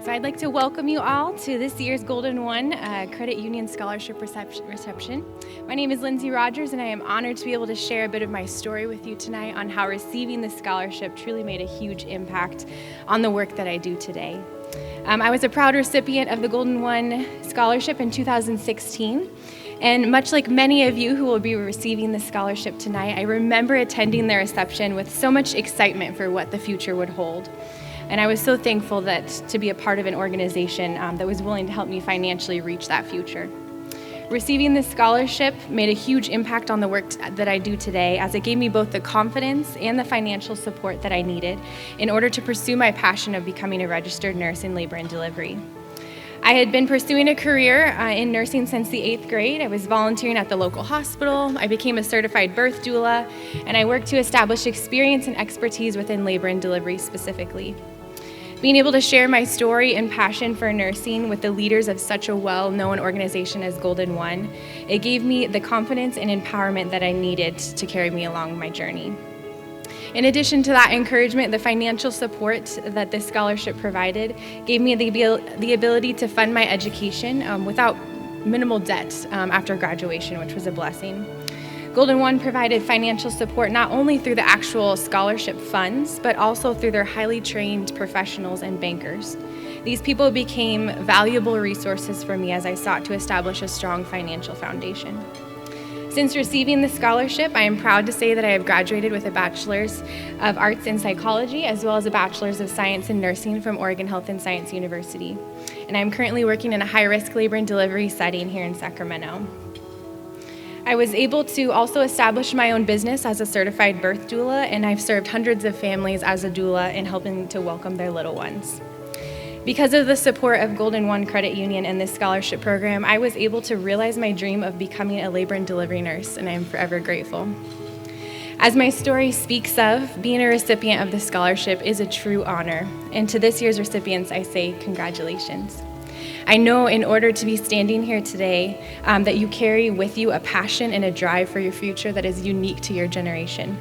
So I'd like to welcome you all to this year's Golden One Credit Union Scholarship Reception. My name is Lindsey Rogers, and I am honored to be able to share a bit of my story with you tonight on how receiving this scholarship truly made a huge impact on the work that I do today. I was a proud recipient of the Golden One Scholarship in 2016. And much like many of you who will be receiving the scholarship tonight, I remember attending the reception with so much excitement for what the future would hold. And I was so thankful to be a part of an organization that was willing to help me financially reach that future. Receiving this scholarship made a huge impact on the work that I do today, as it gave me both the confidence and the financial support that I needed in order to pursue my passion of becoming a registered nurse in labor and delivery. I had been pursuing a career in nursing since the 8th grade. I was volunteering at the local hospital. I became a certified birth doula, and I worked to establish experience and expertise within labor and delivery specifically. Being able to share my story and passion for nursing with the leaders of such a well-known organization as Golden One, it gave me the confidence and empowerment that I needed to carry me along my journey. In addition to that encouragement, the financial support that this scholarship provided gave me the ability to fund my education without minimal debt after graduation, which was a blessing. Golden One provided financial support not only through the actual scholarship funds, but also through their highly trained professionals and bankers. These people became valuable resources for me as I sought to establish a strong financial foundation. Since receiving the scholarship, I am proud to say that I have graduated with a Bachelor's of Arts in Psychology, as well as a Bachelor's of Science in Nursing from Oregon Health and Science University. And I'm currently working in a high-risk labor and delivery setting here in Sacramento. I was able to also establish my own business as a certified birth doula, and I've served hundreds of families as a doula in helping to welcome their little ones. Because of the support of Golden One Credit Union and this scholarship program, I was able to realize my dream of becoming a labor and delivery nurse, and I am forever grateful. As my story speaks of, being a recipient of the scholarship is a true honor, and to this year's recipients, I say congratulations. I know in order to be standing here today that you carry with you a passion and a drive for your future that is unique to your generation.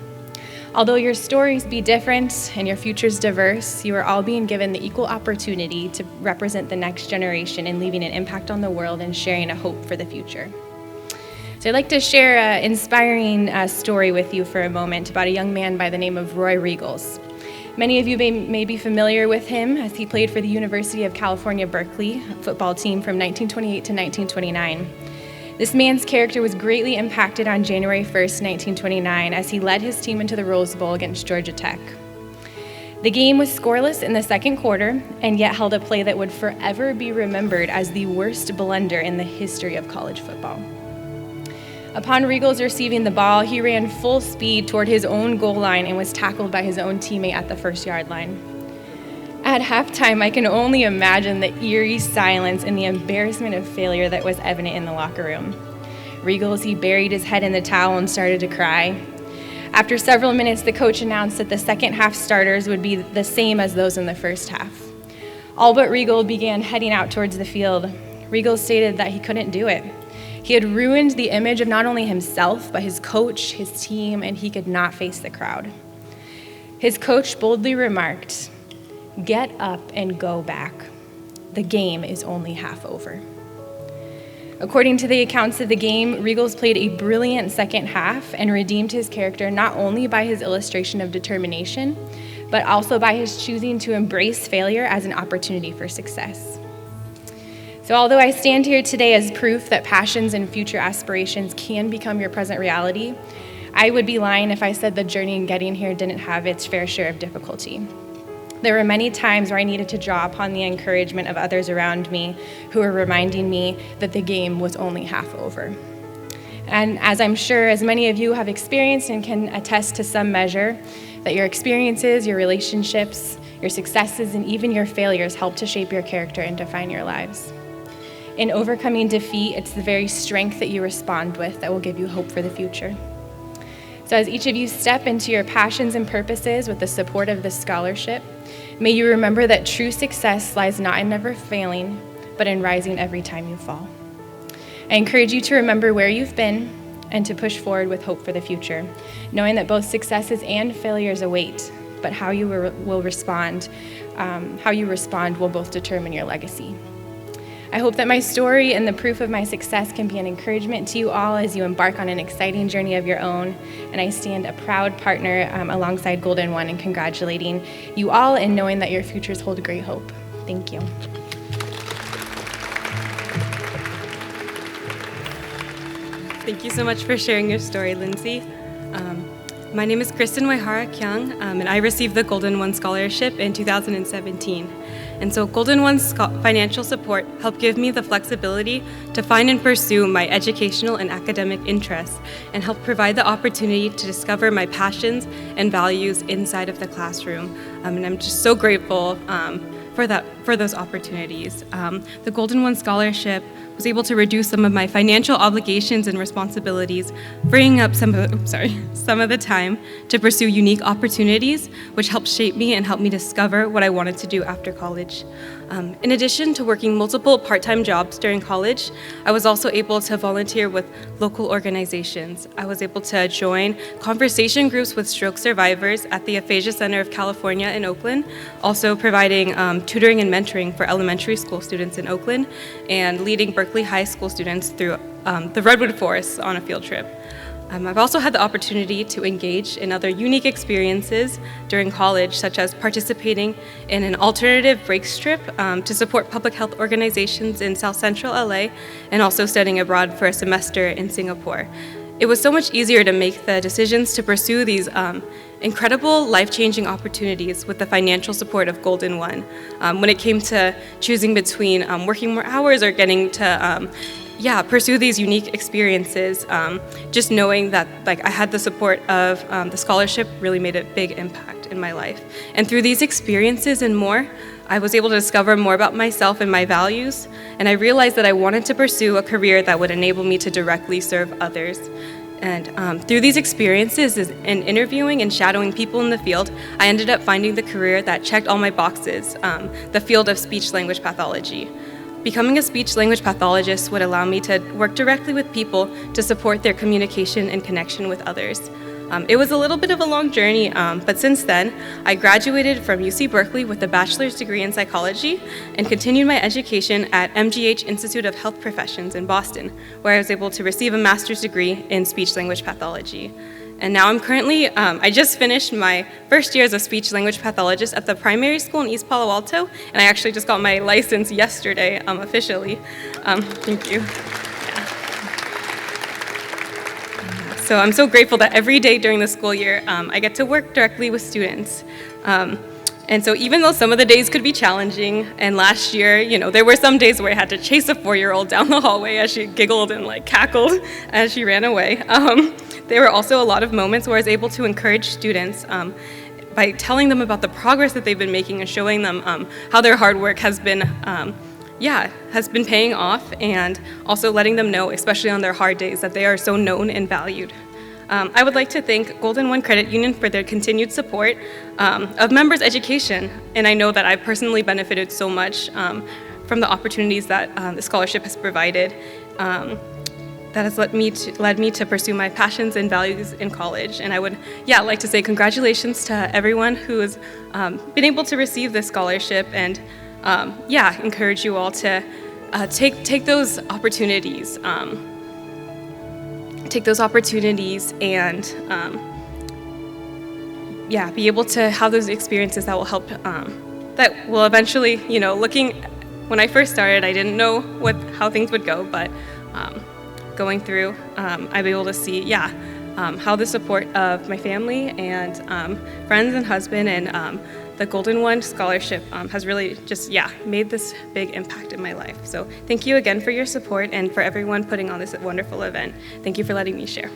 Although your stories be different and your futures diverse, you are all being given the equal opportunity to represent the next generation in leaving an impact on the world and sharing a hope for the future. So I'd like to share an inspiring story with you for a moment about a young man by the name of Roy Riegels. Many of you may be familiar with him as he played for the University of California, Berkeley football team from 1928 to 1929. This man's character was greatly impacted on January 1st, 1929, as he led his team into the Rose Bowl against Georgia Tech. The game was scoreless in the second quarter, and yet held a play that would forever be remembered as the worst blunder in the history of college football. Upon Riegels receiving the ball, he ran full speed toward his own goal line and was tackled by his own teammate at the 1-yard line. At halftime, I can only imagine the eerie silence and the embarrassment of failure that was evident in the locker room. Riegels, he buried his head in the towel and started to cry. After several minutes, the coach announced that the second half starters would be the same as those in the first half. All but Riegels began heading out towards the field. Riegels stated that he couldn't do it. He had ruined the image of not only himself, but his coach, his team, and he could not face the crowd. His coach boldly remarked, "Get up and go back. The game is only half over." According to the accounts of the game, Riegels played a brilliant second half and redeemed his character not only by his illustration of determination, but also by his choosing to embrace failure as an opportunity for success. So although I stand here today as proof that passions and future aspirations can become your present reality, I would be lying if I said the journey in getting here didn't have its fair share of difficulty. There were many times where I needed to draw upon the encouragement of others around me who were reminding me that the game was only half over. And as I'm sure as many of you have experienced and can attest to some measure, that your experiences, your relationships, your successes, and even your failures help to shape your character and define your lives. In overcoming defeat, it's the very strength that you respond with that will give you hope for the future. So as each of you step into your passions and purposes with the support of this scholarship, may you remember that true success lies not in never failing, but in rising every time you fall. I encourage you to remember where you've been and to push forward with hope for the future, knowing that both successes and failures await, but how you will respond, how you respond will both determine your legacy. I hope that my story and the proof of my success can be an encouragement to you all as you embark on an exciting journey of your own. And I stand a proud partner alongside Golden One in congratulating you all and knowing that your futures hold great hope. Thank you. Thank you so much for sharing your story, Lindsey. My name is Kristen Wehara Kyong, and I received the Golden One Scholarship in 2017. And so Golden One's financial support helped give me the flexibility to find and pursue my educational and academic interests and help provide the opportunity to discover my passions and values inside of the classroom. And I'm just so grateful for those opportunities. The Golden One Scholarship was able to reduce some of my financial obligations and responsibilities, freeing up some of the time to pursue unique opportunities, which helped shape me and help me discover what I wanted to do after college. In addition to working multiple part-time jobs during college, I was also able to volunteer with local organizations. I was able to join conversation groups with stroke survivors at the Aphasia Center of California in Oakland, also providing tutoring and mentoring for elementary school students in Oakland, and leading Berkeley High School students through the Redwood Forest on a field trip. I've also had the opportunity to engage in other unique experiences during college, such as participating in an alternative breaks trip to support public health organizations in South Central LA, and also studying abroad for a semester in Singapore. It was so much easier to make the decisions to pursue these incredible life-changing opportunities with the financial support of Golden One. When it came to choosing between working more hours or getting to pursue these unique experiences, just knowing that I had the support of the scholarship really made a big impact in my life. And through these experiences and more, I was able to discover more about myself and my values, and I realized that I wanted to pursue a career that would enable me to directly serve others. And through these experiences and interviewing and shadowing people in the field, I ended up finding the career that checked all my boxes, the field of speech-language pathology. Becoming a speech-language pathologist would allow me to work directly with people to support their communication and connection with others. It was a little bit of a long journey, but since then, I graduated from UC Berkeley with a bachelor's degree in psychology and continued my education at MGH Institute of Health Professions in Boston, where I was able to receive a master's degree in speech-language pathology. And now I'm currently, I just finished my first year as a speech-language pathologist at the primary school in East Palo Alto, and I actually just got my license yesterday, officially. Thank you. So I'm so grateful that every day during the school year, I get to work directly with students. And so even though some of the days could be challenging, and last year, there were some days where I had to chase a 4-year-old down the hallway as she giggled and cackled as she ran away. There were also a lot of moments where I was able to encourage students by telling them about the progress that they've been making and showing them how their hard work has been paying off, and also letting them know, especially on their hard days, that they are so known and valued. I would like to thank Golden One Credit Union for their continued support of members' education, and I know that I've personally benefited so much from the opportunities that the scholarship has provided. That has led me to pursue my passions and values in college. And I would, like to say congratulations to everyone who has been able to receive this scholarship, and encourage you all to take those opportunities. And be able to have those experiences that will help, that will eventually, when I first started, I didn't know how things would go, but going through, I'll be able to see, how the support of my family and friends and husband and the Golden One Scholarship has really just, made this big impact in my life. So thank you again for your support and for everyone putting on this wonderful event. Thank you for letting me share.